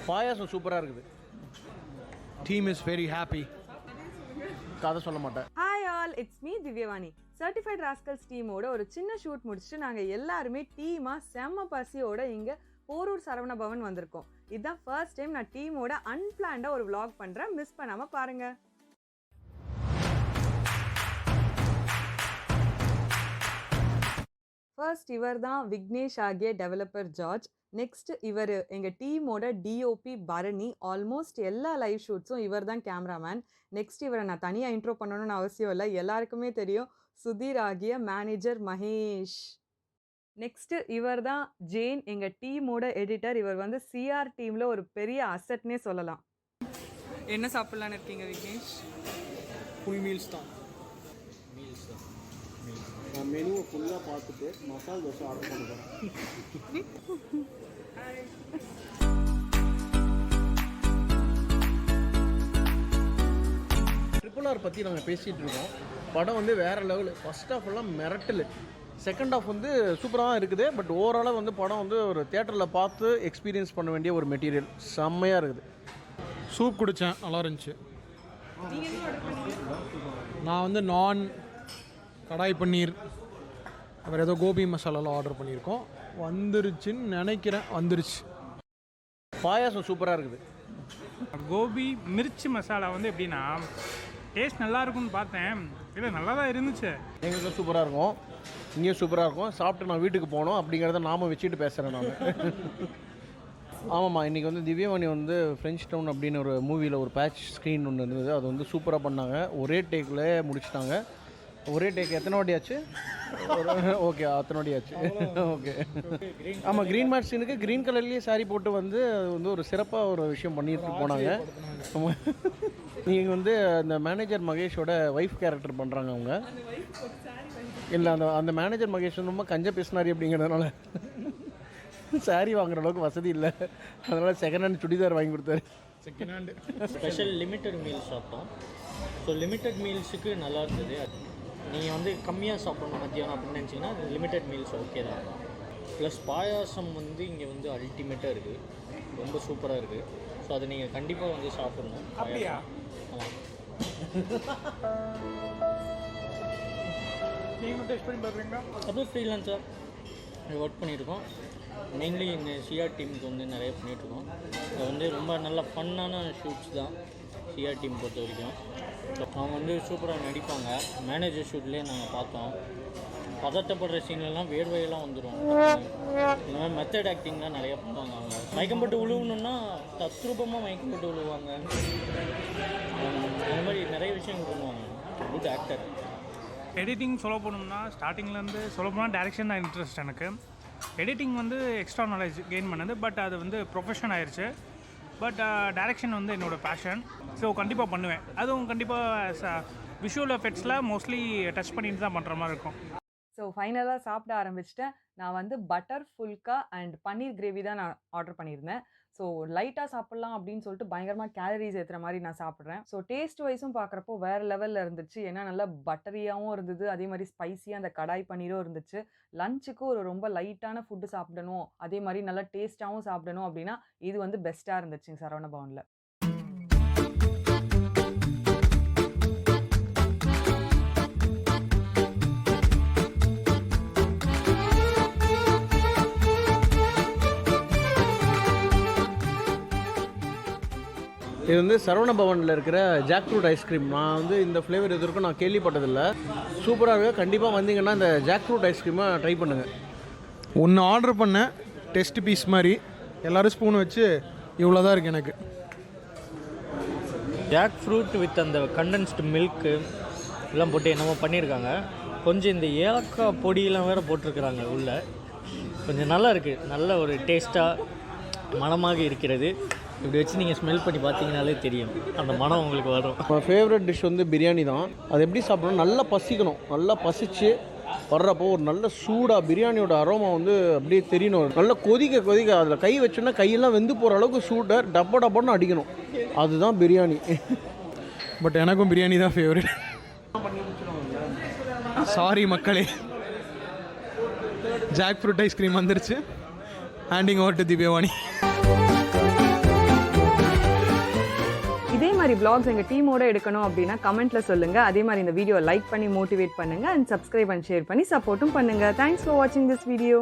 பாயாசம் சூப்பராக இருக்குது. Team is very happy. கதை சொல்ல மாட்டேன். Hi all, it's me Divyavani. Certified rascals டீமோட ஒரு சின்ன ஷூட் முடிச்சுட்டு நாங்கள் எல்லாருமே டீமாக செம்ம பசியோட இங்கே போரூர் சரவண பவன் வந்திருக்கோம். இதுதான் ஃபர்ஸ்ட் டைம் நான் டீமோட அன்பிளான்டாக ஒரு vlog பண்ணுறேன். மிஸ் பண்ணாமல் பாருங்கள். ஃபர்ஸ்ட் இவர் தான் விக்னேஷ் ஆகிய டெவலப்பர் ஜார்ஜ். நெக்ஸ்ட் இவர் எங்கள் டீமோட டிஓபி பரணி. ஆல்மோஸ்ட் எல்லா லைவ் ஷூட்ஸும் இவர் தான் கேமராமேன். நெக்ஸ்ட் இவரை நான் தனியாக இன்ட்ரோ பண்ணணும்னு அவசியம் இல்லை, எல்லாருக்குமே தெரியும். சுதீர் ஆகிய மேனேஜர் மகேஷ். நெக்ஸ்ட் இவர் தான் ஜெயின், எங்கள் டீமோட எடிட்டர். இவர் வந்து சிஆர் டீமில் ஒரு பெரிய அசட்னே சொல்லலாம். என்ன சாப்பிட்லான்னு இருக்கீங்க விக்னேஷ்? ஃபுல் மீல்ஸ் தான். நான் மெனுவை ஃபுல்லாக பார்த்துட்டு மசால் தோசை ஆர்டர் பண்ணுறேன். RRR பற்றி நாங்கள் பேசிகிட்டு இருக்கோம். படம் வந்து வேறு லெவலு. ஃபஸ்ட் ஆஃப் எல்லாம் மிரட்டல், செகண்ட் ஆஃப் வந்து சூப்பராக இருக்குது. பட் ஓவராலாக வந்து படம் வந்து ஒரு தியேட்டரில் பார்த்து எக்ஸ்பீரியன்ஸ் பண்ண வேண்டிய ஒரு மெட்டீரியல். செம்மையாக இருக்குது. சூப் குடித்தேன், நல்லா இருந்துச்சு. நான் வந்து நான் கடாய் பன்னீர், அப்புறம் ஏதோ கோபி மசாலாலாம் ஆர்டர் பண்ணியிருக்கோம். வந்துருச்சுன்னு நினைக்கிறேன். வந்துருச்சு. பாயாசம் சூப்பராக இருக்குது. கோபி மிர்ச்சி மசாலா வந்து எப்படின்னா டேஸ்ட் நல்லா இருக்கும்னு பார்த்தேன். இல்லை நல்லா தான் இருந்துச்சு. எங்களுக்கு சூப்பராக இருக்கும், இங்கேயும் சூப்பராக இருக்கும். சாப்பிட்டு நான் வீட்டுக்கு போகணும் அப்படிங்கிறத நாம வச்சுட்டு பேசுகிறேன் நான். ஆமாம்மா, இன்றைக்கி வந்து திவ்யவாணி வந்து ஃப்ரெஞ்ச் டவுன் அப்படின்னு ஒரு மூவியில் ஒரு பேட்ச் ஸ்க்ரீன் ஒன்று இருந்தது. அது வந்து சூப்பராக பண்ணாங்க. ஒரே டேக்கில் முடிச்சிட்டாங்க. ஒரே டேக் எத்தனை வாட்டி ஆச்சு? ஓகே, அத்தனை வாட்டி ஆச்சு. ஓகே. ஆமாம், க்ரீன் மேட் சீனுக்கு க்ரீன் கலர்லேயே சாரி போட்டு வந்து அது வந்து ஒரு சிறப்பாக ஒரு விஷயம் பண்ணிட்டு போனாங்க. நீங்கள் வந்து அந்த மேனேஜர் மகேஷோட ஒய்ஃப் கேரக்டர் பண்ணுறாங்க அவங்க. இல்லை, அந்த மேனேஜர் மகேஷ் ரொம்ப கஞ்ச பேசினாரி அப்படிங்கிறதுனால சாரி வாங்குற அளவுக்கு வசதி இல்லை, அதனால் செகண்ட் ஹேண்ட் சுடிதார் வாங்கி கொடுத்தாரு. Second hand special limited meals சாப்பிட்டோம். ஸோ லிமிட்டட் மீல்ஸுக்கு நல்லா இருந்தது. நீங்கள் வந்து கம்மியாக சாப்பிடணும் மத்தியானம் அப்படின்னு நினச்சிங்கன்னா லிமிட்டட் மீல்ஸ் ஓகே தான். ப்ளஸ் பாயாசம் வந்து இங்கே வந்து அல்டிமேட்டாக இருக்குது, ரொம்ப சூப்பராக இருக்குது. ஸோ அதை நீங்கள் கண்டிப்பாக வந்து சாப்பிட்ணும். அப்படியா? ஆமாம். நீங்கள் டேஸ்ட் பண்ணி பார்க்குறீங்களா? அப்படியே ஃப்ரீலான்ஸாக ஒர்க் பண்ணியிருக்கோம். மெயின்லி இந்த சிஆர் டீமுக்கு வந்து நிறைய பண்ணிகிட்ருக்கோம். இது வந்து ரொம்ப நல்ல ஃபன்னான ஷூட்ஸ் தான் சிஆர் டீம் பொறுத்த வரைக்கும். அவங்க வந்து சூப்பராக நடிப்பாங்க. மேனேஜர் ஷூட்லேயே நாங்கள் பார்த்தோம். பதட்டப்படுற சீன்லாம் வேர்வையெல்லாம் வந்துடும். இந்த மாதிரி மெத்தட் ஆக்டிங்லாம் நிறையா பண்ணுவாங்க. அவங்க மயக்கம் போட்டு விழுவணுன்னா தத்ரூபமாக மயக்கம் போட்டு விழுவாங்க. அந்த மாதிரி நிறைய விஷயங்கள் பண்ணுவாங்க. Good actor. எடிட்டிங் சொல்ல போகணும்னா ஸ்டார்டிங்லேருந்து சொல்ல போனால் டேரெக்ஷன் தான் இன்ட்ரெஸ்ட் எனக்கு. எடிட்டிங் வந்து எக்ஸ்ட்ரா நாலேஜ் கெயின் பண்ணது, பட் அது வந்து ப்ரொஃபஷன் ஆயிடுச்சு. பட் டைரக்ஷன் வந்து என்னோடய பேஷன். ஸோ கண்டிப்பாக பண்ணுவேன். அதுவும் கண்டிப்பாக விஷுவல் எஃபெக்ட்ஸில் மோஸ்ட்லி டச் பண்ணிட்டு தான் பண்ணுற மாதிரி இருக்கும். ஸோ ஃபைனலாக சாப்பிட ஆரம்பிச்சிட்டேன். நான் வந்து butter phulka and paneer gravy தான் நான் ஆர்டர் பண்ணியிருந்தேன். ஸோ லைட்டாக சாப்பிட்லாம் அப்படின்னு சொல்லிட்டு பயங்கரமாக கேலரிஸ் ஏற்றுற மாதிரி நான் சாப்பிட்றேன். ஸோ டேஸ்ட் வைஸும் பார்க்குறப்போ வேறு லெவலில் இருந்துச்சு. ஏன்னா நல்லா பட்டரியாகவும் இருந்தது, அதே மாதிரி ஸ்பைஸியாக அந்த கடாய் பன்னீரும் இருந்துச்சு. லஞ்சுக்கு ஒரு ரொம்ப லைட்டான ஃபுட்டு சாப்பிடணும், அதே மாதிரி நல்லா டேஸ்ட்டாகவும் சாப்பிடணும் அப்படின்னா இது வந்து பெஸ்ட்டாக இருந்துச்சுங்க சரவண பவனில். இது வந்து சரவண பவனில் இருக்கிற ஜாக் ஃப்ரூட் ஐஸ்கிரீம். நான் வந்து இந்த ஃப்ளேவர் இது வரைக்கும் நான் கேள்விப்பட்டதில்லை. சூப்பராக இருக்குது. கண்டிப்பாக வந்தீங்கன்னா இந்த ஜாக் ஃப்ரூட் ஐஸ்கிரீமை ட்ரை பண்ணுங்கள். ஒன்று ஆர்டர் பண்ணேன், டெஸ்ட் பீஸ் மாதிரி. எல்லோரும் ஸ்பூன் வச்சு இவ்வளோ தான் இருக்குது எனக்கு. ஜாக் ஃப்ரூட் வித் அந்த கண்டென்ஸ்டு மில்க்கு எல்லாம் போட்டு என்னமோ பண்ணியிருக்காங்க. கொஞ்சம் இந்த ஏலக்காய் பொடியெல்லாம் வேறு போட்டிருக்கிறாங்க உள்ளே. கொஞ்சம் நல்லா இருக்குது, நல்ல ஒரு டேஸ்ட்டாக மணமாக இருக்கிறது. இப்படி வச்சு நீங்கள் ஸ்மெல் பண்ணி பார்த்தீங்கனாலே தெரியும், அந்த மனம் உங்களுக்கு வரும். ஃபேவரட் டிஷ் வந்து பிரியாணி தான். அது எப்படி சாப்பிடணும், நல்லா பசிக்கணும். நல்லா பசிச்சு வர்றப்போ ஒரு நல்ல சூடாக பிரியாணியோட அரோமா வந்து அப்படியே தெரியணும். நல்லா கொதிக்க கொதிக்க அதில் கை வச்சோன்னா கையெல்லாம் வெந்து போகிற அளவுக்கு சூட்டை டப்பா டப்பான்னு அடிக்கணும். அதுதான் பிரியாணி. பட் எனக்கும் பிரியாணி தான் ஃபேவரட். சாரி மக்களே, ஜாக் ஃப்ரூட் ஐஸ்கிரீம் வந்துருச்சு. Handing over to Divyavani. மாதிரி vlogs எங்கள் டீமோட எடுக்கணும் அப்படின்னா கமெண்ட்டில் சொல்லுங்கள். அதே மாதிரி இந்த வீடியோ லைக் பண்ணி மோட்டிவேட் பண்ணுங்கள் அண்ட் சப்ஸ்கிரைப் அண்ட் ஷேர் பண்ணி சப்போர்ட்டும் பண்ணுங்கள். தேங்க்ஸ் ஃபார் வாட்சிங் திஸ் வீடியோ.